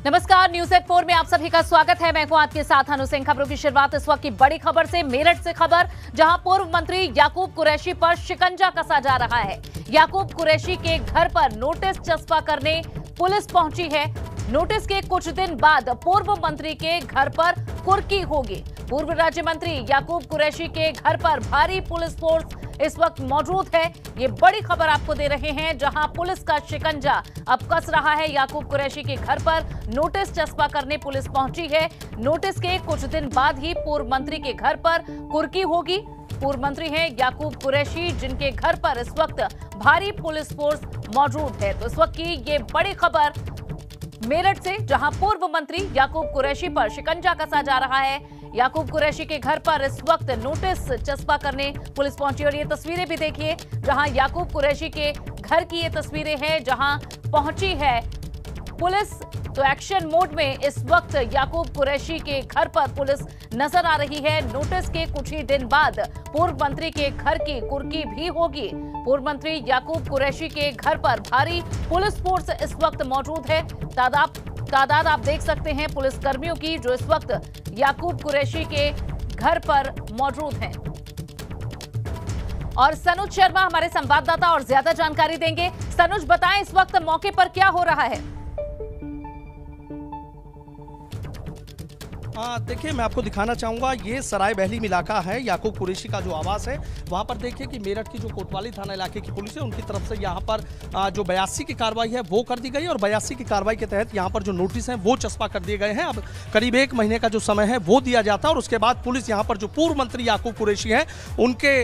नमस्कार, news eight 4 में आप सभी का स्वागत है। मैं हूं आपके साथ अनु सिंह। खबरों की शुरुआत इस वक्त की बड़ी खबर से, मेरठ से खबर, जहां पूर्व मंत्री याकूब कुरैशी पर शिकंजा कसा जा रहा है। याकूब कुरैशी के घर पर नोटिस चस्पा करने पुलिस पहुंची है। नोटिस के कुछ दिन बाद पूर्व मंत्री के घर पर कुर्की होगी। पूर्व राज्य मंत्री याकूब कुरैशी के घर पर भारी पुलिस फोर्स इस वक्त मौजूद है। ये बड़ी खबर आपको दे रहे हैं, जहां पुलिस का शिकंजा अब कस रहा है। याकूब कुरैशी के घर पर नोटिस चस्पा करने पुलिस पहुंची है। नोटिस के कुछ दिन बाद ही पूर्व मंत्री के घर पर कुर्की होगी। पूर्व मंत्री हैं याकूब कुरैशी, जिनके घर पर इस वक्त भारी पुलिस फोर्स मौजूद है। तो इस वक्त की ये बड़ी खबर मेरठ से, जहां पूर्व मंत्री याकूब कुरैशी पर शिकंजा कसा जा रहा है। याकूब कुरैशी के घर पर इस वक्त नोटिस चस्पा करने पुलिस पहुंची और ये तस्वीरें भी देखिए, जहां याकूब कुरैशी के घर की ये तस्वीरें हैं, जहां पहुंची है पुलिस। तो एक्शन मोड में इस वक्त याकूब कुरैशी के घर पर पुलिस नजर आ रही है। नोटिस के कुछ ही दिन बाद पूर्व मंत्री के घर की कुर्की भी होगी। पूर्व मंत्री याकूब कुरैशी के घर पर भारी पुलिस फोर्स इस वक्त मौजूद है। तादाद आप देख सकते हैं पुलिस कर्मियों की, जो इस वक्त याकूब कुरैशी के घर पर मौजूद हैं। और सनुज शर्मा हमारे संवाददाता और ज्यादा जानकारी देंगे। सनुज, बताएं इस वक्त मौके पर क्या हो रहा है? देखिए, मैं आपको दिखाना चाहूँगा, ये सराय बहली में इलाका है। याकूब कुरैशी का जो आवास है वहाँ पर देखिए कि मेरठ की जो कोतवाली थाना इलाके की पुलिस है, उनकी तरफ से यहाँ पर जो 82 की कार्रवाई है वो कर दी गई और 82 की कार्रवाई के तहत यहाँ पर जो नोटिस हैं वो चस्पा कर दिए गए हैं। अब करीब 1 महीने का जो समय है वो दिया जाता है और उसके बाद पुलिस यहाँ पर जो पूर्व मंत्री याकूब कुरैशी हैं उनके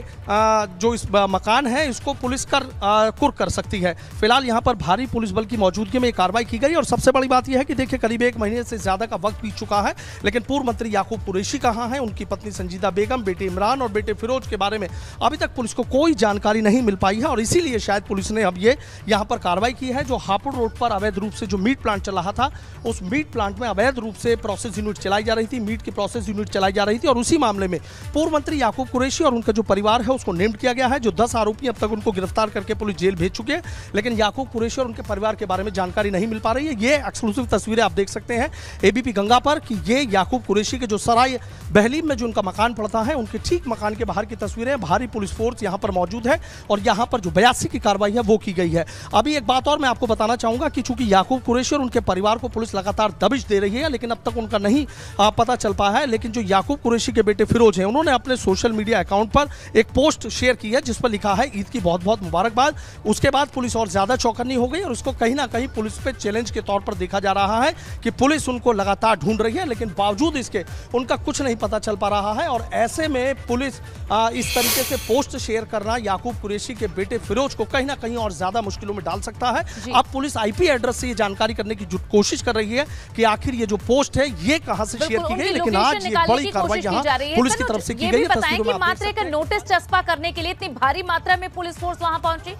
जो इस मकान है इसको पुलिस कुर्क कर सकती है। फिलहाल यहाँ पर भारी पुलिस बल की मौजूदगी में कार्रवाई की गई और सबसे बड़ी बात यह है कि देखिए करीब 1 महीने से ज्यादा का वक्त बीत चुका है, लेकिन पूर्व मंत्री याकूब कुरैशी कहां हैं, उनकी पत्नी संजीदा बेगम, बेटे इमरान और बेटे फिरोज के बारे में अभी तक पुलिस को कोई जानकारी नहीं मिल पाई है और इसीलिए शायद पुलिस ने अब ये यहां पर कार्रवाई की है। जो हापुड़ रोड पर अवैध रूप से जो मीट प्लांट चल रहा था, उस मीट प्लांट में अवैध रूप से प्रोसेस यूनिट चलाई जा रही थी, मीट की प्रोसेस यूनिट चलाई जा रही थी और उसी मामले में पूर्व मंत्री याकूब कुरैशी और उनका जो परिवार है उसको नेम्ड किया गया है। जो 10 आरोपी अब तक उनको गिरफ्तार करके पुलिस जेल भेज चुके हैं, लेकिन याकूब कुरैशी और उनके परिवार के बारे में जानकारी नहीं मिल पा रही है। ये एक्सक्लूसिव तस्वीरें आप देख सकते हैं एबीपी गंगा पर कि ये याकूब कुरैशी के जो सराय बहली में जो उनका मकान पड़ता है, उनके ठीक मकान के बाहर की तस्वीरें। भारी पुलिस फोर्स यहां पर मौजूद है और यहां पर जो 82 की कार्रवाई है वो की गई है। अभी एक बात और मैं आपको बताना चाहूंगा कि चूंकि याकूब कुरैशी और उनके परिवार को पुलिस लगातार दबिश दे रही है, लेकिन अब तक उनका नहीं पता चल पाया है। लेकिन जो याकूब कुरैशी के बेटे फिरोज हैं, उन्होंने अपने सोशल मीडिया अकाउंट पर एक पोस्ट शेयर की है जिस पर लिखा है ईद की बहुत बहुत मुबारकबाद। उसके बाद पुलिस और ज्यादा चौकन्नी हो गई और उसको कहीं ना कहीं पुलिस पे चैलेंज के तौर पर देखा जा रहा है कि पुलिस उनको लगातार ढूंढ रही है, लेकिन बावजूद इसके उनका कुछ नहीं पता चल पा रहा है। और ऐसे में पुलिस इस तरीके से पोस्ट शेयर करना याकूब कुरैशी के बेटे फिरोज को कहीं ना कहीं और ज्यादा मुश्किलों में डाल सकता है। अब पुलिस आईपी एड्रेस से ये जानकारी करने की कोशिश कर रही है कि आखिर ये जो पोस्ट है ये कहां से शेयर की गई, लेकिन आज ये बड़ी कार्रवाई यहां पुलिस की तरफ से की गई है। मात्रा का नोटिस चस्पा करने के लिए इतनी भारी मात्रा में पुलिस फोर्स वहां पहुंची।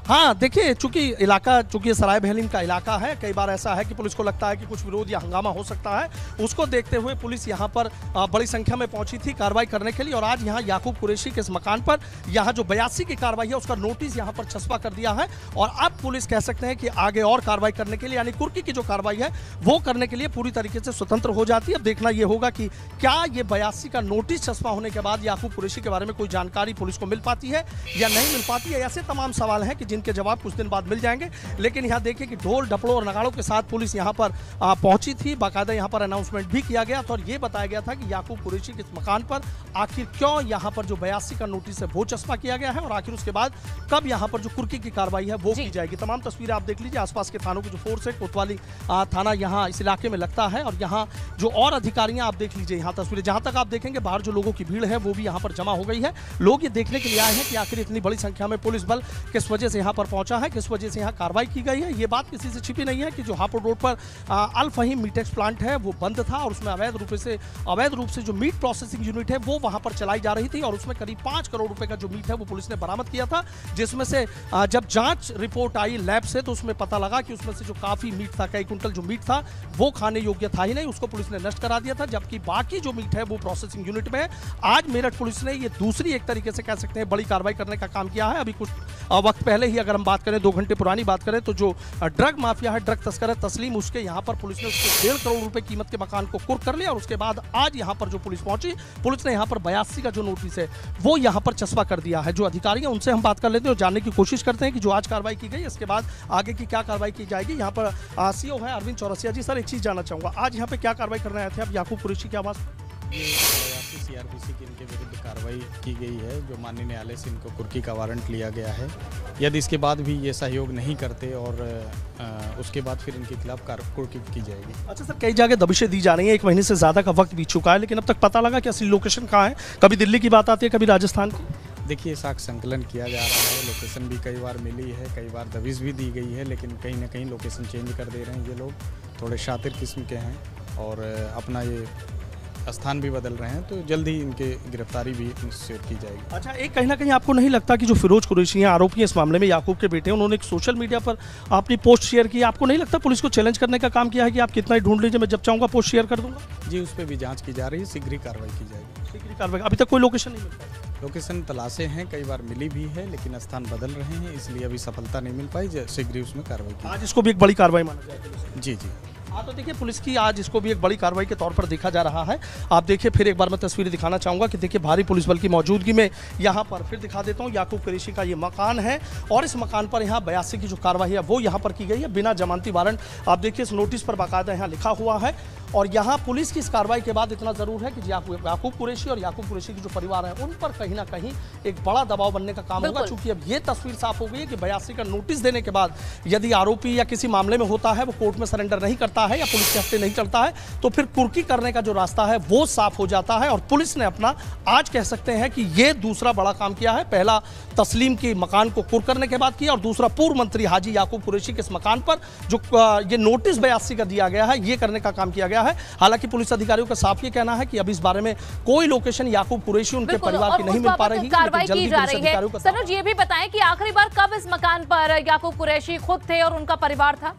हाँ, देखिए, चूंकि सराय बहलीम का इलाका है, कई बार ऐसा है कि पुलिस को लगता है कि कुछ विरोध या हंगामा हो सकता है, उसको देखते हुए पुलिस यहां पर बड़ी संख्या में पहुंची थी कार्रवाई करने के लिए। और आज यहां याकूब कुरैशी के इस मकान पर यहां जो 82 की कार्रवाई है उसका नोटिस यहां पर चस्पा कर दिया है और अब पुलिस कह सकते हैं कि आगे और कार्रवाई करने के लिए, यानी कुर्की की जो कार्रवाई है वो करने के लिए पूरी तरीके से स्वतंत्र हो जाती है। अब देखना यह होगा कि क्या ये 82 का नोटिस चस्पा होने के बाद याकूब कुरैशी के बारे में कोई जानकारी पुलिस को मिल पाती है या नहीं मिल पाती है। ऐसे तमाम सवाल हैं कि जिनके जवाब कुछ दिन बाद मिल जाएंगे। लेकिन यहां देखिए कि ढोल ढपड़ों और नगाड़ों के साथ पुलिस यहां पर पहुंची थी। बाकायदा यहां पर अनाउंसमेंट भी किया गया था और यह बताया गया था कि याकूब कुरैशी के मकान पर आखिर क्यों यहां पर जो 82 का नोटिस है वो चस्पा किया गया है और आखिर उसके बाद कब यहां पर जो कुर्की की कार्रवाई है वो की जाएगी। तमाम तस्वीरें आप देख लीजिए, आसपास के थानों की जो फोर्स है, कोतवाली थाना यहां इस इलाके में लगता है और यहां जो और अधिकारियां आप देख लीजिए यहां तस्वीरें। जहां तक आप देखेंगे बाहर जो लोगों की भीड़ है वो भी यहां पर जमा हो गई है। लोग ये देखने के लिए आए हैं कि आखिर इतनी बड़ी संख्या में पुलिस बल किस वजह से यहां पर पहुंचा है, किस वजह से यहां कार्रवाई की गई है। ये बात किसी से छिपी नहीं है कि जो हापुड़ रोड पर अल फहीम मीटेक्स प्लांट है वो बंद था और उसमें अवैध रूप से जो मीट प्रोसेसिंग यूनिट है वो वहां पर चलाई जा रही थी और उसमें करीब 5 करोड़ रुपए का जो मीट है वो पुलिस ने बरामद किया था, जिसमें से जब जांच रिपोर्ट आई लैब से तो उसमें पता लगा कि उसमें से जो काफी मीट था, कई कुंटल जो मीट था वो खाने योग्य था ही नहीं, उसको पुलिस ने नष्ट करा दिया था, जबकि बाकी जो मीट है वो प्रोसेसिंग यूनिट में है। आज मेरठ पुलिस ने ये दूसरी एक तरीके से कह सकते हैं बड़ी कार्रवाई करने का काम किया है। अभी कुछ वक्त पहले ही अगर हम बात करें 2 घंटे पुरानी बात करें तो जो ड्रग माफिया है, ड्रग तस्कर है तस्लीम, उसके यहाँ पर पुलिस ने उसके 1.5 करोड़ रुपए कीमत के मकान को कुर्क कर लिया और उसके बाद आज यहाँ पर जो पुलिस पहुंची, पुलिस ने यहाँ पर 82 का जो नोटिस है वो यहाँ पर चस्पा कर दिया है। जो अधिकारी हैं उनसे हम बात कर लेते हैं और जानने की कोशिश करते हैं कि जो आज कार्रवाई की गई इसके बाद आगे की क्या कार्रवाई की जाएगी। यहाँ पर सीओ है अरविंद चौरसिया जी। सर, एक चीज जानना चाहूंगा, आज यहाँ पे क्या कार्रवाई करने आए थे आप याकूब कुरैशी की आवाज? ये सीआरपीसी की इनके विरुद्ध कार्रवाई की गई है, जो माननीय न्यायालय से इनको कुर्की का वारंट लिया गया है। यदि इसके बाद भी ये सहयोग नहीं करते और उसके बाद फिर इनके खिलाफ कुर्की की जाएगी। अच्छा सर, कई जगह दबिशें दी जा रही हैं, 1 महीने से ज़्यादा का वक्त बीत चुका है, लेकिन अब तक पता लगा कि असली लोकेशन कहाँ है? कभी दिल्ली की बात आती है, कभी राजस्थान की। देखिए, साक्ष्य संकलन किया जा रहा है, लोकेशन भी कई बार मिली है, कई बार दबिश भी दी गई है, लेकिन कहीं ना कहीं लोकेशन चेंज कर दे रहे हैं। ये लोग थोड़े शातिर किस्म के हैं और अपना ये स्थान भी बदल रहे हैं, तो जल्द ही इनके गिरफ्तारी भी निश्चित की जाएगी। अच्छा, एक कहीं ना कहीं आपको नहीं लगता कि जो फिरोज कुरैशी हैं, आरोपी हैं इस मामले में, याकूब के बेटे, उन्होंने एक सोशल मीडिया पर अपनी पोस्ट शेयर की, आपको नहीं लगता पुलिस को चैलेंज करने का काम किया है कि आप कितना ही ढूंढ लीजिए, मैं जब चाहूँगा पोस्ट शेयर कर दूंगा? जी, उस पर भी जाँच की जा रही है, शीघ्र ही कार्रवाई की जाएगी। शीघ्र कार्रवाई, अभी तक कोई लोकेशन नहीं मिल पाई? लोकेशन तलाशे हैं, कई बार मिली भी है, लेकिन स्थान बदल रहे हैं, इसलिए अभी सफलता नहीं मिल पाई। शीघ्र ही उसमें कार्रवाई की। आज इसको भी एक बड़ी कार्रवाई माना जाएगा? जी जी। हाँ, तो देखिए पुलिस की आज इसको भी एक बड़ी कार्रवाई के तौर पर देखा जा रहा है। आप देखिए, फिर एक बार मैं तस्वीरें दिखाना चाहूँगा कि देखिए भारी पुलिस बल की मौजूदगी में यहाँ पर फिर दिखा देता हूँ, याकूब कुरैशी का ये मकान है और इस मकान पर यहाँ 82 की जो कार्रवाई है वो यहाँ पर की गई है बिना जमानती वारंट। आप देखिए इस नोटिस पर बाकायदा यहाँ लिखा हुआ है और यहाँ पुलिस की इस कार्रवाई के बाद इतना ज़रूर है कि याकूब कुरैशी और याकूब कुरैशी की जो परिवार है उन पर कहीं ना कहीं एक बड़ा दबाव बनने का काम होगा, चूंकि अब ये तस्वीर साफ हो गई है कि 82 का नोटिस देने के बाद यदि आरोपी या किसी मामले में होता है वो कोर्ट में सरेंडर नहीं करता है या पुलिस के हफ्ते नहीं चलता है, तो फिर कुर्की करने का जो रास्ता है वो साफ हो जाता है। और पुलिस ने अपना आज कह सकते हैं कि ये दूसरा बड़ा काम किया है। पहला तस्लीम के मकान को कुर्क करने के बाद किया और दूसरा पूर्व मंत्री हाजी याकूब कुरैशी के इस मकान पर जो ये नोटिस 82 का दिया गया है ये करने का काम किया गया है। हालांकि पुलिस अधिकारियों का साफ ये कहना है कि अभी इस बारे में कोई लोकेशन याकूब कुरैशी उनके परिवार की नहीं मिल पा रही है, कार्रवाई की जा रही है। सनोज, ये भी बताएं कि आखिरी बार कब इस मकान पर याकूब कुरैशी खुद थे और उनका परिवार था?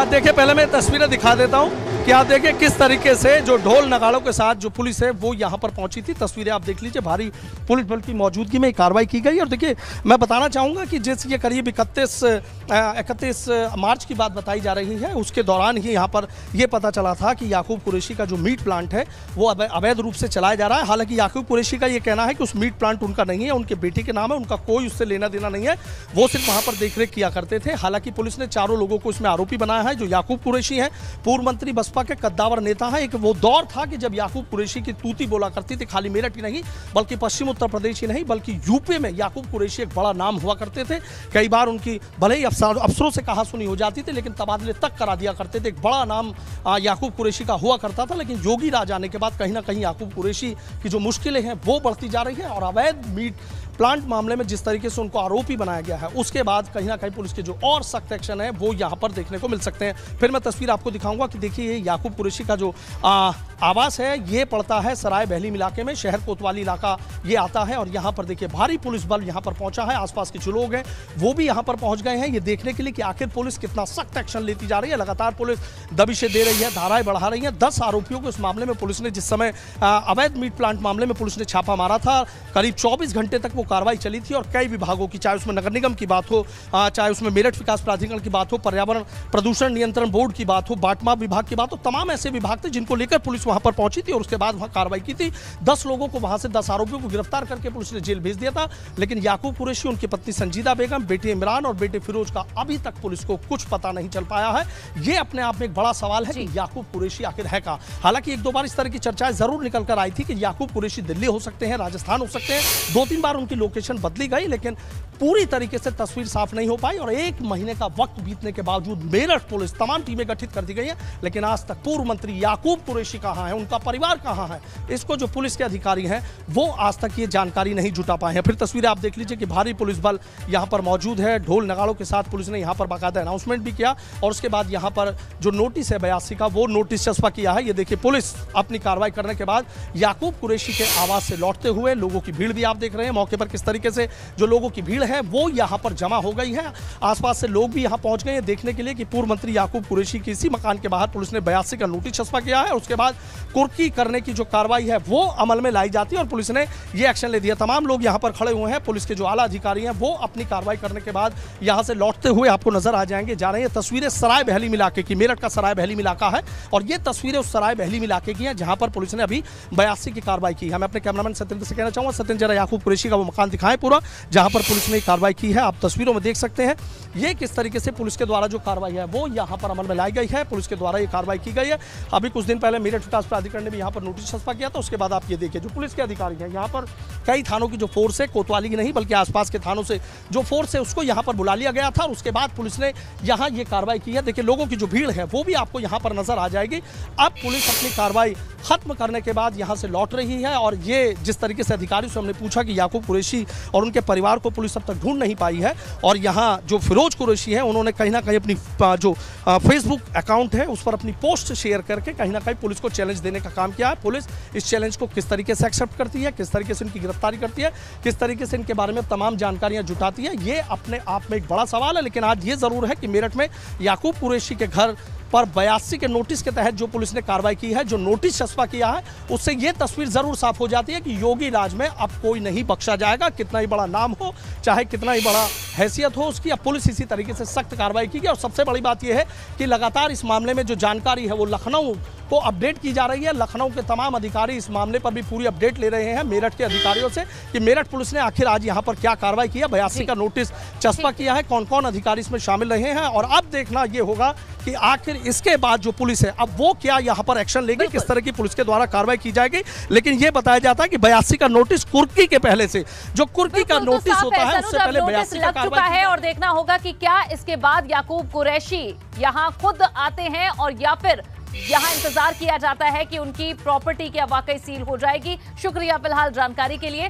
देखिए, पहले मैं तस्वीरें दिखा देता हूं कि आप देखिए किस तरीके से जो ढोल नगाड़ों के साथ जो पुलिस है वो यहां पर पहुंची थी। तस्वीरें आप देख लीजिए, भारी पुलिस बल की मौजूदगी में कार्रवाई की गई। और देखिए, मैं बताना चाहूंगा कि जैसे ये करीब 31 मार्च की बात बताई जा रही है, उसके दौरान ही यहां पर यह पता चला था कि याकूब कुरैशी का जो मीट प्लांट है वो अवैध रूप से चलाया जा रहा है। हालांकि याकूब कुरैशी का ये कहना है कि उस मीट प्लांट उनका नहीं है, उनके बेटे के नाम है, उनका कोई उससे लेना देना नहीं है, वो सिर्फ वहां पर देखरेख किया करते थे। हालांकि पुलिस ने 4 लोगों को इसमें आरोपी बनाया है। जो याकूब कुरैशी है, पूर्व मंत्री बसपा के कद्दावर नेता है। एक वो दौर था कि जब याकूब कुरैशी की तूती बोला करती थी, खाली मेरठ ही नहीं बल्कि पश्चिम उत्तर प्रदेश ही नहीं बल्कि यूपी में याकूब कुरैशी एक बड़ा नाम हुआ करते थे। कई बार उनकी भले ही अफसरों से कहा सुनी हो जाती थी, लेकिन तबादले तक करा दिया करते थे। एक बड़ा नाम याकूब कुरैशी का हुआ करता था। लेकिन योगी राज आने के बाद कहीं ना कहीं याकूब कुरैशी की जो मुश्किलें हैं वो बढ़ती जा रही है और अवैध मीट प्लांट मामले में जिस तरीके से उनको आरोपी बनाया गया है उसके बाद कहीं ना कहीं पुलिस के जो और सख्त एक्शन है वो यहां पर देखने को मिल सकते हैं। फिर मैं तस्वीर आपको दिखाऊंगा कि देखिए याकूब कुरैशी का जो आवास है ये पड़ता है सराय बहली इलाके में, शहर कोतवाली इलाका ये आता है। और यहाँ पर देखिए भारी पुलिस बल यहाँ पर पहुंचा है, आसपास के जो लोग हैं वो भी यहाँ पर पहुंच गए हैं ये देखने के लिए कि आखिर पुलिस कितना सख्त एक्शन लेती जा रही है। लगातार पुलिस दबिशें दे रही है, धाराएं बढ़ा रही है। 10 आरोपियों को इस मामले में पुलिस ने, जिस समय अवैध मीट प्लांट मामले में पुलिस ने छापा मारा था, करीब 24 घंटे तक वो कार्रवाई चली थी और कई विभागों की, चाहे उसमें नगर निगम की बात हो, चाहे उसमें मेरठ विकास प्राधिकरण की बात हो, पर्यावरण प्रदूषण नियंत्रण बोर्ड की बात हो, बाटमा विभाग की बात हो, तमाम ऐसे विभाग थे जिनको लेकर पुलिस वहां पर पहुंची थी और उसके बाद वहां कार्रवाई की थी। 10 लोगों को, वहां से 10 आरोपियों को गिरफ्तार करके पुलिस ने जेल भेज दिया था। लेकिन याकूब कुरैशी, उनकी पत्नी संजीदा बेगम, बेटे इमरान और बेटे फिरोज का अभी तक पुलिस को कुछ पता नहीं चल पाया है। ये अपने आप में एक बड़ा सवाल है कि याकूब कुरैशी आखिर है कहां। हालांकि 1-2 बार इस तरह की चर्चाएं जरूर निकल कर आई थी कि याकूब कुरैशी दिल्ली हो सकते हैं, राजस्थान हो सकते हैं। 2-3 बार उनकी लोकेशन बदली गई लेकिन पूरी तरीके से तस्वीर साफ नहीं हो पाई। और 1 महीने का वक्त बीतने के बावजूद मेरठ पुलिस तमाम टीमें गठित कर दी गई हैं, लेकिन आज तक पूर्व मंत्री याकूब कुरैशी कहां है, उनका परिवार कहां है, इसको जो पुलिस के अधिकारी हैं वो आज तक ये जानकारी नहीं जुटा पाए हैं। फिर तस्वीरें आप देख लीजिए कि भारी पुलिस बल यहां पर मौजूद है, ढोल नगाड़ों के साथ पुलिस ने यहां पर बाकायदा अनाउंसमेंट भी किया और उसके बाद यहां पर जो नोटिस है 82 का वो नोटिस चस्पा किया है। ये देखिए पुलिस अपनी कार्रवाई करने के बाद याकूब कुरैशी के आवास से लौटते हुए, लोगों की भीड़ भी आप देख रहे हैं, मौके पर किस तरीके से जो लोगों की भीड़ है वो यहाँ पर जमा हो गई है। आसपास से लोग भी यहाँ पहुंच गए हैं देखने के लिए कि पूर्व मंत्री याकूब कुरैशी की इसी मकान के बाहर पुलिस ने 82 का नोटिस छपा किया है। उसके बाद कुर्की करने की जो कार्रवाई है वो अमल में लाई जाती है और पुलिस ने ये एक्शन ले दिया। तमाम लोग यहाँ पर खड़े हुए हैं, पुलिस के जो आला अधिकारी हैं वो अपनी कार्रवाई करने के बाद यहाँ से लौटते हुए आपको नजर आ जाएंगे। जा रही है तस्वीरें सराय बहली इलाके की, मेरठ का सराय बहली इलाका है और ये तस्वीरें उस सराय बहली इलाके की हैं जहां पर पुलिस ने अभी 82 की कार्रवाई की है। मैं अपने कैमरामैन सत्येंद्र से कहना चाहूंगा, सत्येंद्र जरा याकूब कुरैशी का वो मकान दिखाएं पूरा जहां पर पुलिस ने कार्रवाई की है। आप तस्वीरों में देख सकते हैं ये किस तरीके से पुलिस के द्वारा जो कार्रवाई है वो यहाँ पर अमल में लाई गई है, पुलिस के द्वारा ये कार्रवाई की गई है। अभी कुछ दिन पहले मेरठ विकास प्राधिकरण ने भी यहाँ पर नोटिस छपा किया था। उसके बाद आप ये देखिए जो पुलिस के अधिकारी हैं, यहाँ पर कई थानों की जो फोर्स है, कोतवाली की नहीं बल्कि आसपास के थानों से जो फोर्स है उसको यहाँ पर बुला लिया गया था और उसके बाद पुलिस ने यहाँ ये कार्रवाई की है। देखिए लोगों की जो भीड़ है वो भी आपको यहाँ पर नजर आ जाएगी। अब पुलिस अपनी कार्रवाई खत्म करने के बाद यहाँ से लौट रही है और ये जिस तरीके से अधिकारियों से हमने पूछा कि याकूब कुरैशी और उनके परिवार को पुलिस अब तक ढूंढ नहीं पाई है और यहाँ जो फिरोज कुरैशी है उन्होंने कहीं ना कहीं अपनी जो फेसबुक अकाउंट है उस पर अपनी पोस्ट शेयर करके कहीं ना कहीं पुलिस को चैलेंज देने का काम किया है। पुलिस इस चैलेंज को किस तरीके से एक्सेप्ट करती है, किस तरीके से इनकी गिरफ्तारी करती है, किस तरीके से इनके बारे में तमाम जानकारियां जुटाती है, ये अपने आप में एक बड़ा सवाल है। लेकिन आज ये जरूर है कि मेरठ में याकूब कुरैशी के घर पर 82 के नोटिस के तहत जो पुलिस ने कार्रवाई की है, जो नोटिस छपा किया है, उससे ये तस्वीर जरूर साफ हो जाती है कि योगी राज में अब कोई नहीं बख्शा जाएगा। कितना ही बड़ा नाम हो, चाहे कितना ही बड़ा हैसियत हो उसकी, अब पुलिस इसी तरीके से सख्त कार्रवाई की गई। और सबसे बड़ी बात यह है कि लगातार इस मामले में जो जानकारी है वो लखनऊ को अपडेट की जा रही है। लखनऊ के तमाम अधिकारी इस मामले पर भी पूरी अपडेट ले रहे हैं मेरठ के अधिकारियों से कि मेरठ पुलिस ने आखिर आज यहाँ पर क्या कार्रवाई की है, 82 का नोटिस छपा किया है, कौन कौन अधिकारी इसमें शामिल रहे हैं। और अब देखना ये होगा कि आखिर इसके बाद जो पुलिस है अब वो क्या यहाँ पर एक्शन लेगी, किस तरह की पुलिस के द्वारा कार्रवाई की जाएगी। लेकिन ये बताया जाता है कि 82 का नोटिस कुर्की के पहले से, जो कुर्की का नोटिस होता है उससे पहले 82 का कार्रवाई है। और देखना होगा कि क्या इसके बाद याकूब कुरैशी यहाँ खुद आते हैं और या फिर यहाँ इंतजार किया जाता है कि उनकी प्रॉपर्टी क्या वाकई सील हो जाएगी। शुक्रिया फिलहाल जानकारी के लिए।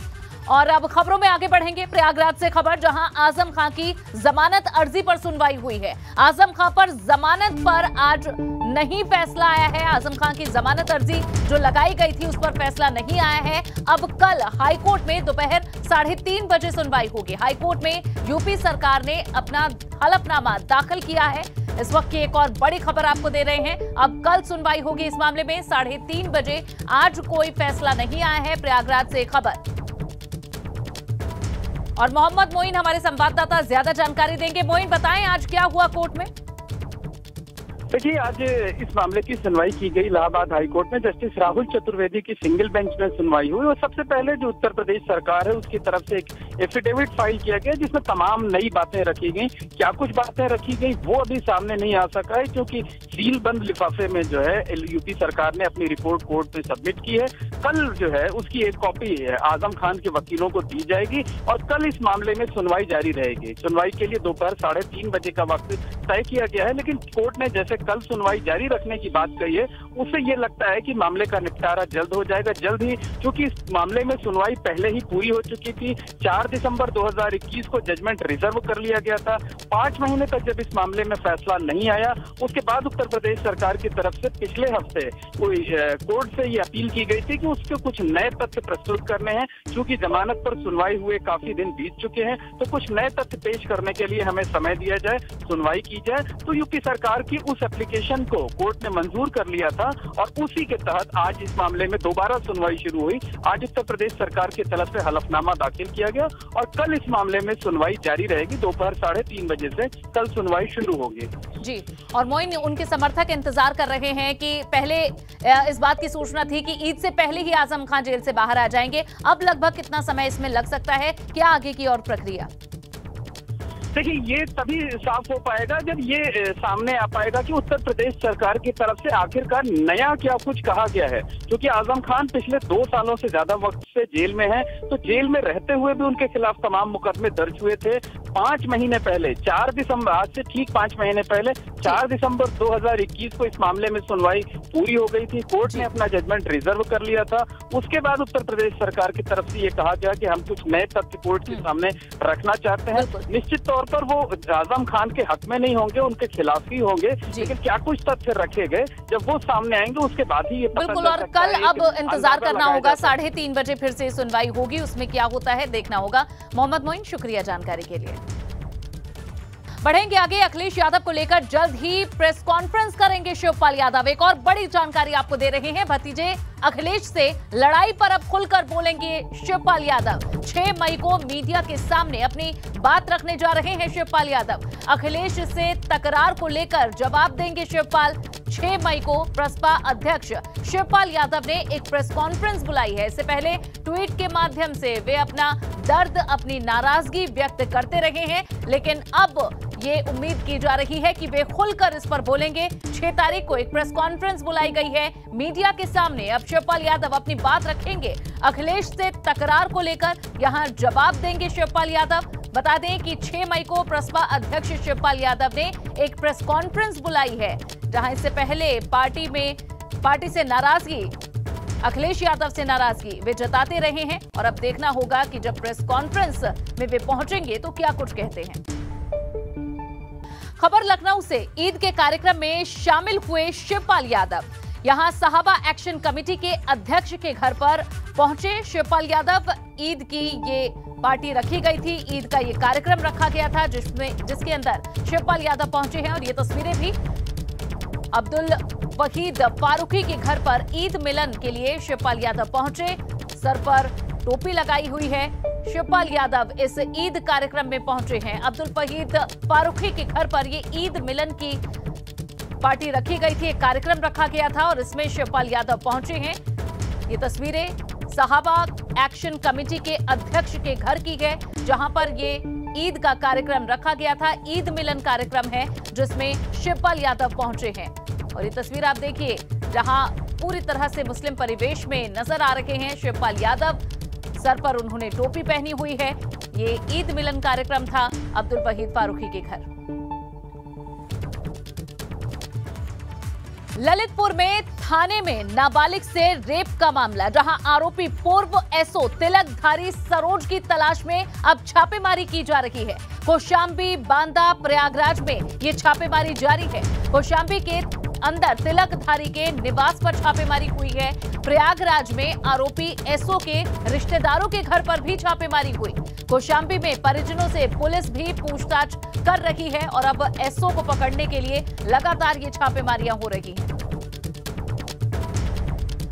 और अब खबरों में आगे बढ़ेंगे। प्रयागराज से खबर, जहां आजम खान की जमानत अर्जी पर सुनवाई हुई है। आजम खान पर जमानत पर आज नहीं फैसला आया है। आजम खान की जमानत अर्जी जो लगाई गई थी उस पर फैसला नहीं आया है। अब कल हाईकोर्ट में दोपहर 3:30 बजे सुनवाई होगी। हाईकोर्ट में यूपी सरकार ने अपना हलफनामा दाखिल किया है। इस वक्त की एक और बड़ी खबर आपको दे रहे हैं। अब कल सुनवाई होगी इस मामले में 3:30 बजे। आज कोई फैसला नहीं आया है। प्रयागराज से खबर और मोहम्मद मोइन हमारे संवाददाता ज्यादा जानकारी देंगे। मोइन बताएं आज क्या हुआ कोर्ट में। देखिए, आज इस मामले की सुनवाई की गई इलाहाबाद हाईकोर्ट में। जस्टिस राहुल चतुर्वेदी की सिंगल बेंच में सुनवाई हुई और सबसे पहले जो उत्तर प्रदेश सरकार है उसकी तरफ से एक एफिडेविट फाइल किया गया जिसमें तमाम नई बातें रखी गई। क्या कुछ बातें रखी गई वो अभी सामने नहीं आ सका है क्योंकि सील बंद लिफाफे में जो है यूपी सरकार ने अपनी रिपोर्ट कोर्ट में सबमिट की है। कल जो है उसकी एक कॉपी आजम खान के वकीलों को दी जाएगी और कल इस मामले में सुनवाई जारी रहेगी। सुनवाई के लिए दोपहर 3:30 बजे का वक्त तय किया गया है, लेकिन कोर्ट ने जैसे कल सुनवाई जारी रखने की बात कही है उससे ये लगता है कि मामले का निपटारा जल्द हो जाएगा, जल्द ही, क्योंकि इस मामले में सुनवाई पहले ही पूरी हो चुकी थी। 4 दिसंबर 2021 को जजमेंट रिजर्व कर लिया गया था। 5 महीने तक जब इस मामले में फैसला नहीं आया उसके बाद उत्तर प्रदेश सरकार की तरफ से पिछले हफ्ते कोर्ट से ये अपील की गई थी कि उसके कुछ नए तथ्य प्रस्तुत करने हैं। क्योंकि जमानत पर सुनवाई हुए काफी दिन बीत चुके हैं तो कुछ नए तथ्य पेश करने के लिए हमें समय दिया जाए, सुनवाई की जाए। तो यूपी सरकार की उस एप्लीकेशन को कोर्ट ने मंजूर कर लिया था और उसी के तहत आज इस मामले में दोबारा सुनवाई शुरू हुई। आज उत्तर प्रदेश सरकार की तरफ से हलफनामा दाखिल किया गया और कल इस मामले में सुनवाई जारी रहेगी। दोपहर 3:30 बजे से कल सुनवाई शुरू होगी। जी, और मोइन, उनके समर्थक इंतजार कर रहे हैं कि पहले इस बात की सूचना थी कि ईद से पहले ही आजम खान जेल से बाहर आ जाएंगे। अब लगभग कितना समय इसमें लग सकता है, क्या आगे की और प्रक्रिया? देखिए, ये तभी साफ हो पाएगा जब ये सामने आ पाएगा कि उत्तर प्रदेश सरकार की तरफ से आखिरकार नया क्या कुछ कहा गया है। क्योंकि आजम खान पिछले 2 सालों से ज्यादा वक्त से जेल में है, तो जेल में रहते हुए भी उनके खिलाफ तमाम मुकदमे दर्ज हुए थे। 5 महीने पहले 4 दिसंबर, आज से ठीक 5 महीने पहले 4 दिसंबर 2021 को इस मामले में सुनवाई पूरी हो गई थी। कोर्ट ने अपना जजमेंट रिजर्व कर लिया था। उसके बाद उत्तर प्रदेश सरकार की तरफ से ये कहा गया कि हम कुछ नए तथ्य कोर्ट के सामने रखना चाहते हैं। निश्चित तौर पर वो आजम खान के हक में नहीं होंगे, उनके खिलाफ ही होंगे, लेकिन क्या कुछ तथ्य रखे गए जब वो सामने आएंगे उसके बाद ही ये बिल्कुल। और कल अब इंतजार करना होगा, 3:30 बजे फिर से सुनवाई होगी, उसमें क्या होता है देखना होगा। मोहम्मद मोइन, शुक्रिया जानकारी के लिए। बढ़ेंगे आगे, अखिलेश यादव को लेकर जल्द ही प्रेस कॉन्फ्रेंस करेंगे शिवपाल यादव। एक और बड़ी जानकारी आपको दे रहे हैं, भतीजे अखिलेश से लड़ाई पर अब खुलकर बोलेंगे शिवपाल यादव। 6 मई को मीडिया के सामने अपनी बात रखने जा रहे हैं शिवपाल यादव। अखिलेश से तकरार को लेकर जवाब देंगे शिवपाल। 6 मई को प्रसपा अध्यक्ष शिवपाल यादव ने एक प्रेस कॉन्फ्रेंस बुलाई है। इससे पहले ट्वीट के माध्यम से वे अपना दर्द, अपनी नाराजगी व्यक्त करते रहे हैं, लेकिन अब ये उम्मीद की जा रही है कि वे खुलकर इस पर बोलेंगे। 6 तारीख को एक प्रेस कॉन्फ्रेंस बुलाई गई है मीडिया के सामने। अब शिवपाल यादव अपनी बात रखेंगे। अखिलेश से तकरार को लेकर यहां जवाब देंगे शिवपाल यादव। बता दें कि 6 मई को प्रसपा अध्यक्ष शिवपाल यादव ने एक प्रेस कॉन्फ्रेंस बुलाई है, जहां इससे पहले पार्टी से नाराजगी, अखिलेश यादव से नाराजगी वे जताते रहे हैं। और अब देखना होगा कि जब प्रेस कॉन्फ्रेंस में वे पहुंचेंगे तो क्या कुछ कहते हैं। खबर लखनऊ से, ईद के कार्यक्रम में शामिल हुए शिवपाल यादव। यहां साहबा एक्शन कमेटी के अध्यक्ष के घर पर पहुंचे शिवपाल यादव। ईद की ये पार्टी रखी गई थी, ईद का ये कार्यक्रम रखा गया था जिसके अंदर शिवपाल यादव पहुंचे हैं। और ये तस्वीरें भी अब्दुल वहीद फारूकी के घर पर ईद मिलन के लिए शिवपाल यादव पहुंचे। सर पर टोपी लगाई हुई है। शिवपाल यादव इस ईद कार्यक्रम में पहुंचे हैं। अब्दुल वहीद फारूकी के घर पर ये ईद मिलन की पार्टी रखी गई थी, एक कार्यक्रम रखा गया था और इसमें शिवपाल यादव पहुंचे हैं। ये तस्वीरें साहबा एक्शन कमेटी के अध्यक्ष के घर की है, जहां पर ये ईद का कार्यक्रम रखा गया था। ईद मिलन कार्यक्रम है जिसमें शिवपाल यादव पहुंचे हैं। और ये तस्वीर आप देखिए, जहां पूरी तरह से मुस्लिम परिवेश में नजर आ रहे हैं शिवपाल यादव। सर पर उन्होंने टोपी पहनी हुई है। ये ईद मिलन कार्यक्रम था अब्दुल वहीद फारूकी के घर। ललितपुर में थाने में नाबालिग से रेप का मामला, जहां आरोपी पूर्व एसओ तिलकधारी सरोज की तलाश में अब छापेमारी की जा रही है। कौशाम्बी, बांदा, प्रयागराज में ये छापेमारी जारी है। कौशाम्बी के अंदर तिलकधारी के निवास पर छापेमारी हुई है। प्रयागराज में आरोपी एसओ के रिश्तेदारों के घर पर भी छापेमारी हुई। कौशाम्बी में परिजनों से पुलिस भी पूछताछ कर रही है और अब एसओ को पकड़ने के लिए लगातार ये छापेमारियां हो रही हैं।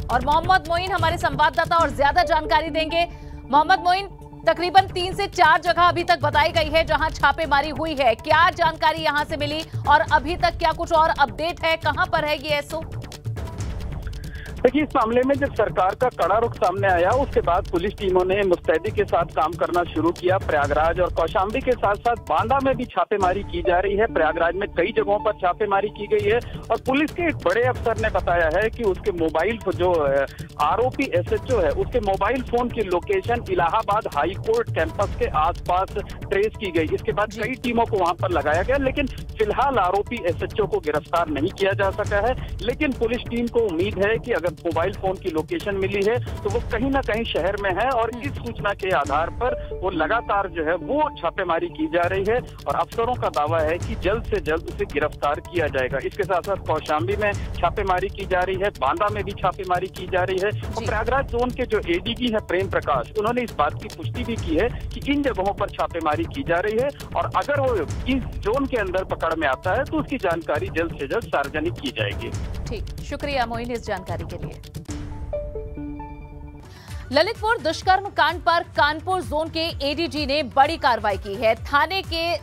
और मोहम्मद मोइन हमारे संवाददाता और ज्यादा जानकारी देंगे। मोहम्मद मोइन, तकरीबन 3 से 4 जगह अभी तक बताई गई है जहां छापेमारी हुई है। क्या जानकारी यहां से मिली और अभी तक क्या कुछ और अपडेट है, कहां पर है ये एसओ? देखिए, इस मामले में जब सरकार का कड़ा रुख सामने आया उसके बाद पुलिस टीमों ने मुस्तैदी के साथ काम करना शुरू किया। प्रयागराज और कौशाम्बी के साथ साथ बांदा में भी छापेमारी की जा रही है। प्रयागराज में कई जगहों पर छापेमारी की गई है और पुलिस के एक बड़े अफसर ने बताया है कि उसके मोबाइल जो आरोपी एसएचओ है उसके मोबाइल फोन की location Allahabad high court campus के आसपास ट्रेस की गई। इसके बाद कई टीमों को वहां पर लगाया गया, लेकिन फिलहाल आरोपी एसएचओ को गिरफ्तार नहीं किया जा सका है। लेकिन पुलिस टीम को उम्मीद है कि अगर मोबाइल फोन की लोकेशन मिली है तो वो कहीं ना कहीं शहर में है और इस सूचना के आधार पर वो लगातार जो है वो छापेमारी की जा रही है और अफसरों का दावा है कि जल्द से जल्द उसे गिरफ्तार किया जाएगा। इसके साथ साथ कौशाम्बी में छापेमारी की जा रही है, बांदा में भी छापेमारी की जा रही है और प्रयागराज जोन के जो एडीजी है प्रेम प्रकाश, उन्होंने इस बात की पुष्टि भी की है कि इन जगहों पर छापेमारी की जा रही है और अगर वो इस जोन के अंदर पकड़ में आता है तो उसकी जानकारी जल्द से जल्द सार्वजनिक की जाएगी। ठीक, शुक्रिया मोइन इस जानकारी के लिए। ललितपुर दुष्कर्म कांड पर कानपुर जोन के एडीजी ने बड़ी कार्रवाई की है। थाने के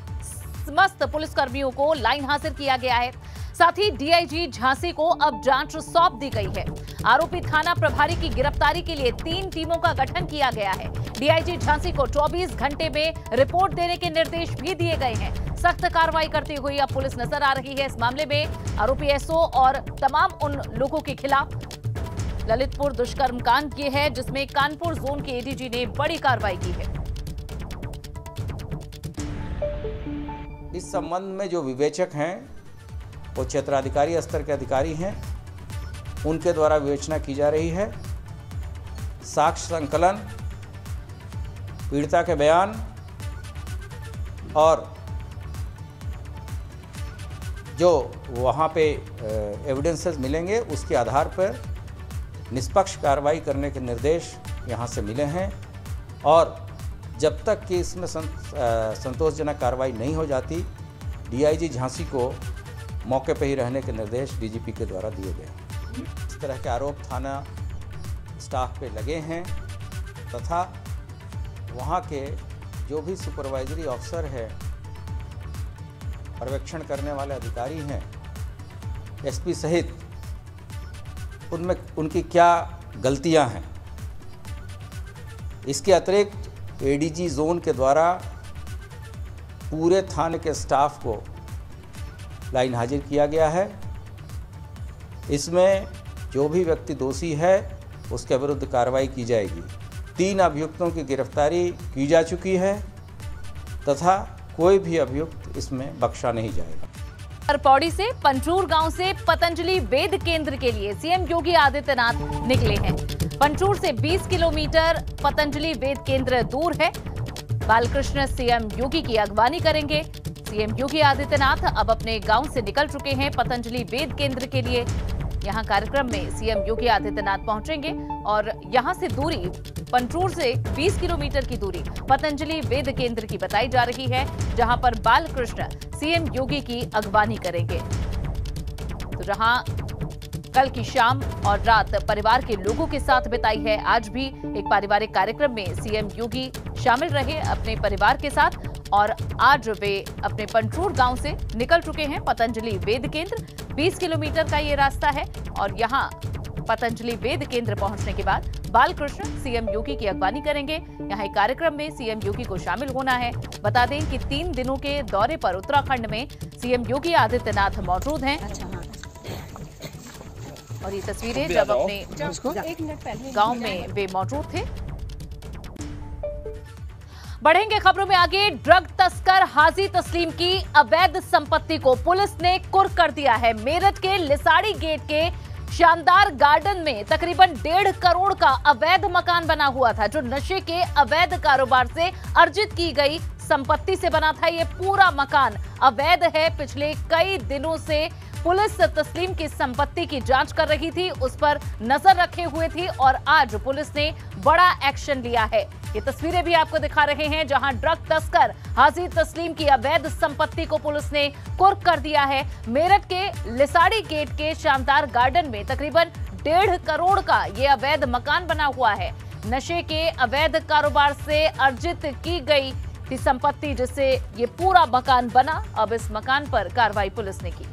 समस्त पुलिसकर्मियों को लाइन हाजिर किया गया है। साथ ही डीआईजी झांसी को अब जांच सौंप दी गई है। आरोपी थाना प्रभारी की गिरफ्तारी के लिए 3 टीमों का गठन किया गया है। डीआईजी झांसी को 24 घंटे में रिपोर्ट देने के निर्देश भी दिए गए हैं। सख्त कार्रवाई करती हुई अब पुलिस नजर आ रही है इस मामले में। आरोपी एसओ और तमाम उन लोगों के खिलाफ ललितपुर दुष्कर्म कांड ये है जिसमें कानपुर जोन के एडीजी ने बड़ी कार्रवाई की है। इस संबंध में जो विवेचक हैं वो क्षेत्राधिकारी स्तर के अधिकारी हैं, उनके द्वारा विवेचना की जा रही है। साक्ष्य संकलन, पीड़िता के बयान और जो वहाँ पे एविडेंसेस मिलेंगे उसके आधार पर निष्पक्ष कार्रवाई करने के निर्देश यहाँ से मिले हैं और जब तक कि इसमें संतोषजनक कार्रवाई नहीं हो जाती डीआईजी झांसी को मौके पर ही रहने के निर्देश डीजीपी के द्वारा दिए गए। इस तरह के आरोप थाना स्टाफ पे लगे हैं तथा वहाँ के जो भी सुपरवाइजरी ऑफिसर है, पर्यवेक्षण करने वाले अधिकारी हैं, एसपी सहित उनमें उनकी क्या गलतियां हैं। इसके अतिरिक्त एडीजी जोन के द्वारा पूरे थाने के स्टाफ को लाइन हाजिर किया गया है। इसमें जो भी व्यक्ति दोषी है उसके विरुद्ध कार्रवाई की जाएगी। 3 अभियुक्तों की गिरफ्तारी की जा चुकी है तथा कोई भी अभियुक्त इसमें बख्शा नहीं जाएगा। पौड़ी से पंचूर गांव से पतंजलि वेद केंद्र के लिए सीएम योगी आदित्यनाथ निकले हैं। पंचूर से 20 किलोमीटर पतंजलि वेद केंद्र दूर है। बालकृष्ण सीएम योगी की अगवानी करेंगे। सीएम योगी आदित्यनाथ अब अपने गांव से निकल चुके हैं पतंजलि वेद केंद्र के लिए। यहां कार्यक्रम में सीएम योगी आदित्यनाथ पहुंचेंगे और यहां से दूरी पंचूर से 20 किलोमीटर की दूरी पतंजलि वेद केंद्र की बताई जा रही है, जहां पर बालकृष्ण सीएम योगी की अगवानी करेंगे। तो जहां कल की शाम और रात परिवार के लोगों के साथ बिताई है, आज भी एक पारिवारिक कार्यक्रम में सीएम योगी शामिल रहे अपने परिवार के साथ और आज वे अपने पंचूर गांव से निकल चुके हैं पतंजलि वेद केंद्र। 20 किलोमीटर का ये रास्ता है और यहां पतंजलि वेद केंद्र पहुंचने के बाद बालकृष्ण सीएम योगी की अगवानी करेंगे। यहां एक कार्यक्रम में सीएम योगी को शामिल होना है। बता दें कि 3 दिनों के दौरे पर उत्तराखंड में सीएम योगी आदित्यनाथ मौजूद हैं। और ये तस्वीरें जब अपने गांव में वे मौजूद थे। बढ़ेंगे खबरों में आगे। ड्रग तस्कर हाजी तस्लीम की अवैध संपत्ति को पुलिस ने कुर्क कर दिया है। मेरठ के लिसाड़ी गेट के शानदार गार्डन में तकरीबन 1.5 करोड़ का अवैध मकान बना हुआ था, जो नशे के अवैध कारोबार से अर्जित की गई संपत्ति से बना था। ये पूरा मकान अवैध है। पिछले कई दिनों से पुलिस तस्लीम की संपत्ति की जांच कर रही थी, उस पर नजर रखे हुए थी और आज पुलिस ने बड़ा एक्शन लिया है। ये तस्वीरें भी आपको दिखा रहे हैं, जहां ड्रग तस्कर हाजी तस्लीम की अवैध संपत्ति को पुलिस ने कुर्क कर दिया है। मेरठ के लिसाड़ी गेट के शानदार गार्डन में तकरीबन 1.5 करोड़ का ये अवैध मकान बना हुआ है। नशे के अवैध कारोबार से अर्जित की गई थी संपत्ति, जिससे ये पूरा मकान बना। अब इस मकान पर कार्रवाई पुलिस ने की।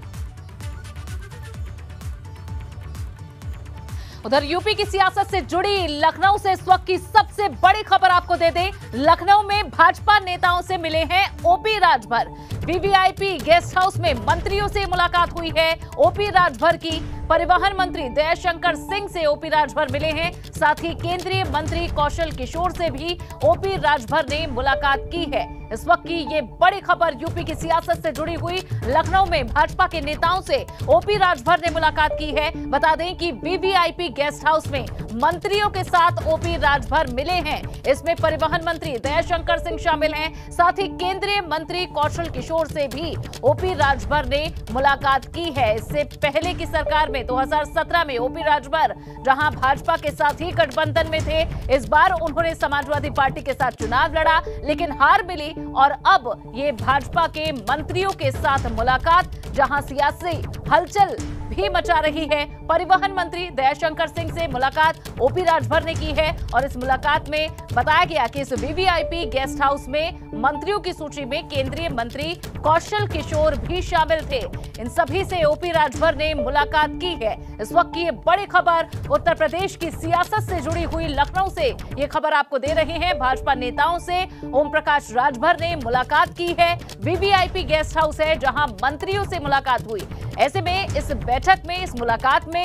उधर यूपी की सियासत से जुड़ी लखनऊ से इस वक्त की सबसे बड़ी खबर आपको दे दें। लखनऊ में भाजपा नेताओं से मिले हैं OP Rajbhar. VVIP guest house में मंत्रियों से मुलाकात हुई है ओपी राजभर की। परिवहन मंत्री दयाशंकर सिंह से ओपी राजभर मिले हैं। साथ ही केंद्रीय मंत्री कौशल किशोर से भी ओपी राजभर ने मुलाकात की है। इस वक्त की ये बड़ी खबर यूपी की सियासत से जुड़ी हुई। लखनऊ में भाजपा के नेताओं से ओपी राजभर ने मुलाकात की है। बता दें कि वीवीआईपी गेस्ट हाउस में मंत्रियों के साथ ओपी राजभर मिले हैं। इसमें परिवहन मंत्री दयाशंकर सिंह शामिल हैं। साथ ही केंद्रीय मंत्री कौशल किशोर से भी ओपी राजभर ने मुलाकात की है। इससे पहले की सरकार में 2017 में ओपी राजभर जहां भाजपा के साथ ही गठबंधन में थे, इस बार उन्होंने समाजवादी पार्टी के साथ चुनाव लड़ा, लेकिन हार मिली और अब ये भाजपा के मंत्रियों के साथ मुलाकात, जहां सियासी हलचल भी मचा रही है। परिवहन मंत्री दयाशंकर सिंह से मुलाकात ओपी राजभर ने की है और इस मुलाकात में बताया गया कि इस वीवीआईपी गेस्ट हाउस में मंत्रियों की सूची में केंद्रीय मंत्री कौशल किशोर भी शामिल थे। इन सभी से ओपी राजभर ने मुलाकात की है। इस वक्त की ये बड़ी खबर उत्तर प्रदेश की सियासत से जुड़ी हुई लखनऊ से ये खबर आपको दे रहे हैं। भाजपा नेताओं से ओम प्रकाश राजभर ने मुलाकात की है। वीवीआईपी गेस्ट हाउस है जहां मंत्रियों से मुलाकात हुई। ऐसे में इस बैठक में, इस मुलाकात में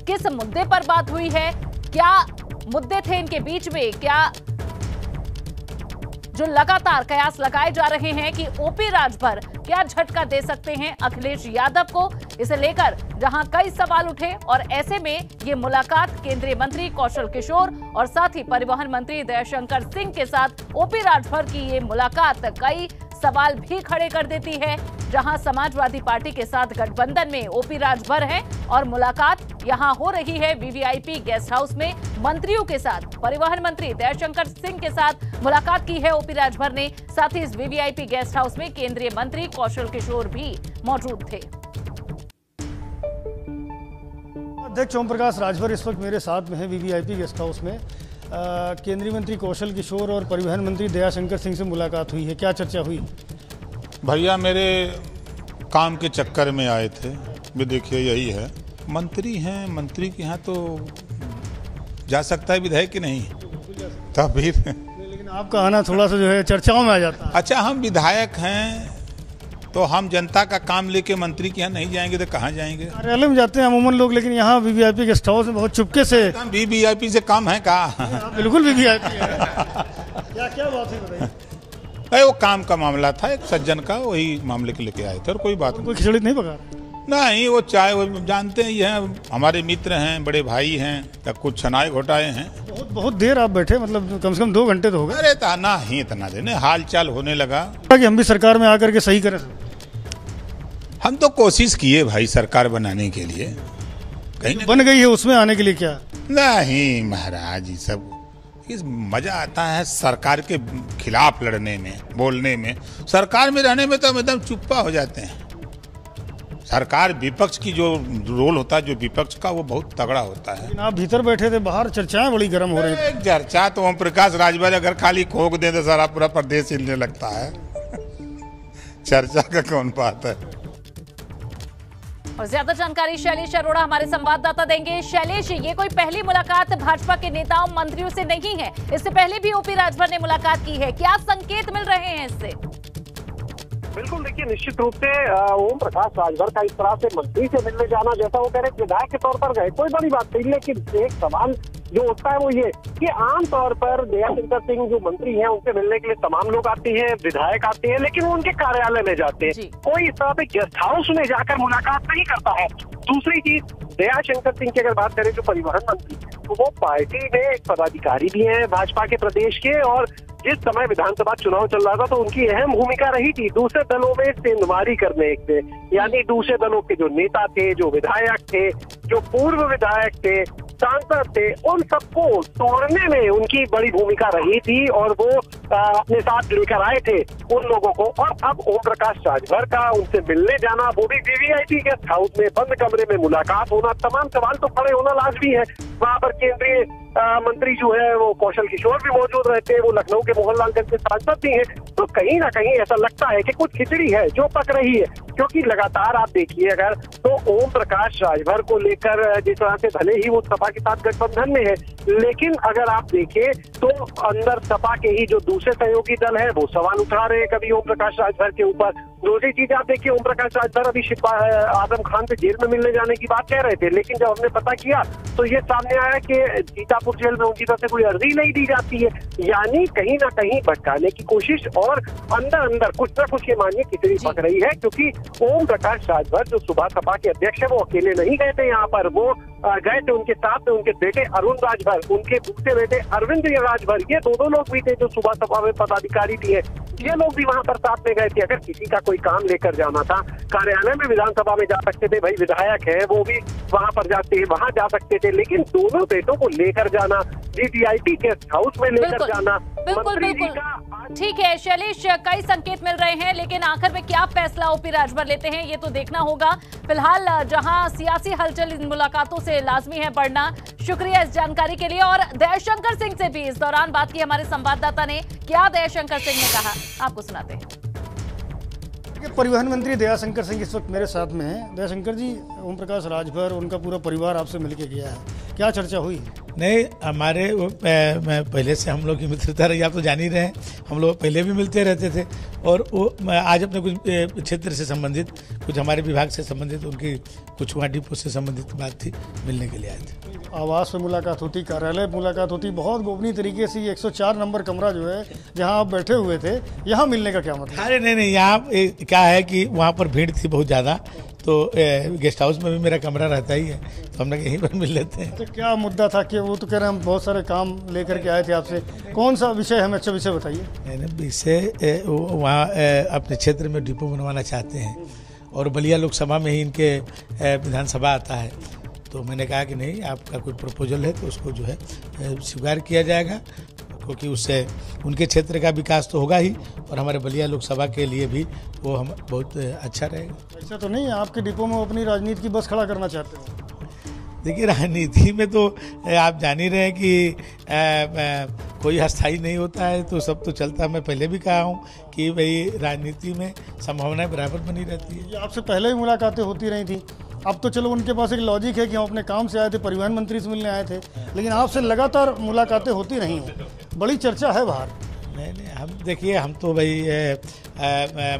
किस मुद्दे पर बात हुई है, क्या मुद्दे थे इनके बीच में, क्या जो लगातार कयास लगाए जा रहे हैं कि ओपी राजभर क्या झटका दे सकते हैं अखिलेश यादव को, इसे लेकर जहां कई सवाल उठे और ऐसे में ये मुलाकात केंद्रीय मंत्री कौशल किशोर और साथ ही परिवहन मंत्री दयाशंकर सिंह के साथ ओपी राजभर की ये मुलाकात कई सवाल भी खड़े कर देती है। जहां समाजवादी पार्टी के साथ गठबंधन में ओपी राजभर है और मुलाकात यहां हो रही है वीवीआईपी गेस्ट हाउस में मंत्रियों के साथ। परिवहन मंत्री दयाशंकर सिंह के साथ मुलाकात की है ओपी राजभर ने। साथ ही इस वीवीआईपी गेस्ट हाउस में केंद्रीय मंत्री कौशल किशोर भी मौजूद थे। अध्यक्ष ओम प्रकाश राजभर इस वक्त मेरे साथ में है वीवीआईपी गेस्ट हाउस में। केंद्रीय मंत्री कौशल किशोर और परिवहन मंत्री दयाशंकर सिंह से मुलाकात हुई है, क्या चर्चा हुई? भैया मेरे काम के चक्कर में आए थे, भी देखिए यही है, मंत्री हैं, मंत्री के यहाँ तो जा सकता है विधायक कि नहीं, तब भी लेकिन आपका आना थोड़ा सा जो है चर्चाओं में आ जाता है। अच्छा, हम विधायक हैं तो हम जनता का काम लेके मंत्री के यहाँ नहीं जाएंगे तो कहाँ जाएंगे? कार्यालय में जाते हैं अमूमन लोग, लेकिन यहाँ वीवीआईपी गेस्ट हाउस में बहुत चुपके से। वीवीआईपी से कम है का? बिल्कुल वीवीआईपी है। क्या बात है बताइए? वो काम का मामला था, एक सज्जन का, वही मामले के लेके आए थे और कोई बात नहीं। कोई खिचड़ी नहीं पका? नहीं, वो चाहे वो जानते ही हैं, हमारे मित्र हैं, बड़े भाई हैं, या कुछ छनाए घोटाए हैं। बहुत देर आप बैठे, मतलब कम से कम 2 घंटे तो हो गए। अरे ताना ही इतना देने हाल चाल होने लगा कि हम भी सरकार में आकर के सही करें। हम तो कोशिश किए भाई सरकार बनाने के लिए, कहीं बन गई है, उसमें आने के लिए क्या? नहीं महाराज, ये सब इस मजा आता है सरकार के खिलाफ लड़ने में, बोलने में। सरकार में रहने में तो हम एकदम चुप्पा हो जाते हैं। सरकार विपक्ष की जो रोल होता है, जो विपक्ष का, वो बहुत तगड़ा होता है। आप भीतर बैठे थे, बाहर चर्चाएं बड़ी गर्म हो रही थी। चर्चा तो ओम प्रकाश राजभर अगर खाली खोक दे तो सारा पूरा प्रदेश हिलने लगता है। चर्चा का कौन बात है? और ज्यादा जानकारी शैलेश अरोड़ा हमारे संवाददाता देंगे। शैलेश, ये कोई पहली मुलाकात भाजपा के नेताओं मंत्रियों से नहीं है, इससे पहले भी ओपी राजभर ने मुलाकात की है, क्या संकेत मिल रहे हैं इससे? बिल्कुल, देखिए निश्चित रूप से ओम प्रकाश राजभर का इस तरह से मंत्री से मिलने जाना, जैसा वो कह रहे विधायक के तौर पर गए, कोई बड़ी बात नहीं, लेकिन एक सवाल जो उठता है वो ये कि आमतौर पर दयाशंकर सिंह जो मंत्री हैं उनसे मिलने के लिए तमाम लोग आते हैं, विधायक आते हैं, लेकिन वो उनके कार्यालय में जाते हैं, कोई इस तरह से गेस्ट हाउस में जाकर मुलाकात नहीं करता है। दूसरी चीज, दयाशंकर सिंह की अगर बात करें जो परिवहन मंत्री, तो वो पार्टी में एक पदाधिकारी भी हैं भाजपा के प्रदेश के, और जिस समय विधानसभा चुनाव चल रहा था तो उनकी अहम भूमिका रही थी दूसरे दलों में सेंधमारी करने से, यानी दूसरे दलों के जो नेता थे, जो विधायक थे, जो पूर्व विधायक थे, सांसद थे, उन सबको तोड़ने में उनकी बड़ी भूमिका रही थी और वो अपने साथ लेकर आए थे उन लोगों को। और अब ओम प्रकाश राजभर का उनसे मिलने जाना, वो भी वीवीआईपी गेस्ट हाउस में बंद कमरे में मुलाकात होना, तमाम सवाल तो खड़े होना लाजमी है। वहाँ पर केंद्रीय मंत्री जो है वो कौशल किशोर भी मौजूद रहते हैं, वो लखनऊ के मोहनलालगंज के सांसद भी हैं, तो कहीं ना कहीं ऐसा लगता है कि कुछ खिचड़ी है जो पक रही है, क्योंकि लगातार आप देखिए अगर तो ओम प्रकाश राजभर को लेकर जिस तरह से भले ही वो सपा के साथ गठबंधन में है, लेकिन अगर आप देखें तो अंदर सपा के ही जो दूसरे सहयोगी दल है वो सवाल उठा रहे हैं कभी ओम प्रकाश राजभर के ऊपर। दूसरी चीज आप देखिए, ओम प्रकाश राजभर अभी आजम खान से जेल में मिलने जाने की बात कह रहे थे, लेकिन जब हमने पता किया तो ये सामने आया कि सीतापुर जेल में उनकी तरफ से कोई अर्जी नहीं दी जाती है, यानी कहीं ना कहीं भटकाने की कोशिश और अंदर अंदर कुछ ना कुछ ये मानिए खिचड़ी पक रही है। क्योंकि ओम प्रकाश राजभर जो सुबह सपा के अध्यक्ष है वो अकेले नहीं गए थे यहाँ पर, वो गए थे उनके साथ में उनके बेटे अरुण राजभर, उनके दूसरे बेटे अरविंद राजभर, ये दो लोग भी थे जो सुबह सपा में पदाधिकारी भी है, ये लोग भी वहां पर साथ में गए थे। अगर किसी का कोई काम लेकर जाना था कार्यालय में विधानसभा में जा सकते थे, भाई विधायक है वो भी वहां पर जाते हैं, वहां जा सकते थे, लेकिन दोनों बेटों को लेकर जाना, वीवीआईपी गेस्ट हाउस में लेकर जाना, बिल्कुल ठीक है शैलेश, कई संकेत मिल रहे हैं, लेकिन आखिर में क्या फैसला ओपी राजभर लेते हैं ये तो देखना होगा। फिलहाल जहां सियासी हलचल इन मुलाकातों से लाजमी है बढ़ना। शुक्रिया इस जानकारी के लिए। और दयाशंकर सिंह से भी इस दौरान बात की हमारे संवाददाता ने, क्या दयाशंकर सिंह ने कहा आपको सुनाते हैं। परिवहन मंत्री दयाशंकर सिंह इस वक्त मेरे साथ में हैं। दयाशंकर जी, ओम प्रकाश राजभर उनका पूरा परिवार आपसे मिलके गया है, क्या चर्चा हुई? नहीं, हमारे पहले से हम लोग की मित्रता रही, आप तो जान ही रहे हैं, हम लोग पहले भी मिलते रहते थे। और वो आज अपने कुछ क्षेत्र से संबंधित, कुछ हमारे विभाग से संबंधित, उनकी कुछ वहाँ डिपो से संबंधित बात थी, मिलने के लिए आए थे। आवास में मुलाकात होती, कार्यालय में मुलाकात होती, बहुत गोपनीय तरीके से 104 नंबर कमरा जो है जहाँ आप बैठे हुए थे, यहाँ मिलने का क्या मतलब? अरे नहीं, यहाँ क्या है कि वहाँ पर भीड़ थी बहुत ज़्यादा, तो गेस्ट हाउस में भी मेरा कमरा रहता ही है, तो हम लोग यहीं पर मिल लेते हैं। तो क्या मुद्दा था कि वो तो कह रहे हैं हम बहुत सारे काम लेकर के आए थे आपसे, कौन सा विषय हमें अच्छा विषय बताइए। मैंने विषय वहाँ अपने क्षेत्र में डिपो बनवाना चाहते हैं और बलिया लोकसभा में ही इनके विधानसभा आता है, तो मैंने कहा कि नहीं, आपका कोई प्रपोजल है तो उसको जो है स्वीकार किया जाएगा, क्योंकि उससे उनके क्षेत्र का विकास तो होगा ही और हमारे बलिया लोकसभा के लिए भी वो हम बहुत अच्छा रहेगा। ऐसा तो नहीं है आपके डिपो में अपनी राजनीति की बस खड़ा करना चाहते हो? देखिए, राजनीति में तो आप जान ही रहे हैं कि कोई अस्थायी नहीं होता है, तो सब तो चलता है। मैं पहले भी कहा हूँ कि भाई राजनीति में संभावनाएं बराबर बनी रहती है। ये आपसे पहले ही मुलाकातें होती रही थी, अब तो चलो उनके पास एक लॉजिक है कि हम अपने काम से आए थे, परिवहन मंत्री से मिलने आए थे, लेकिन आपसे लगातार मुलाकातें होती रही हैं, बड़ी चर्चा है बाहर। नहीं, हम देखिए, हम तो भाई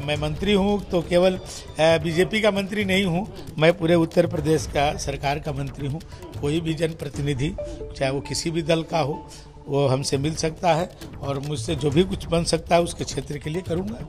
मैं मंत्री हूँ तो केवल बीजेपी का मंत्री नहीं हूँ, मैं पूरे उत्तर प्रदेश का सरकार का मंत्री हूँ। कोई भी जनप्रतिनिधि चाहे वो किसी भी दल का हो, वो हमसे मिल सकता है और मुझसे जो भी कुछ बन सकता है उसके क्षेत्र के लिए करूँगा।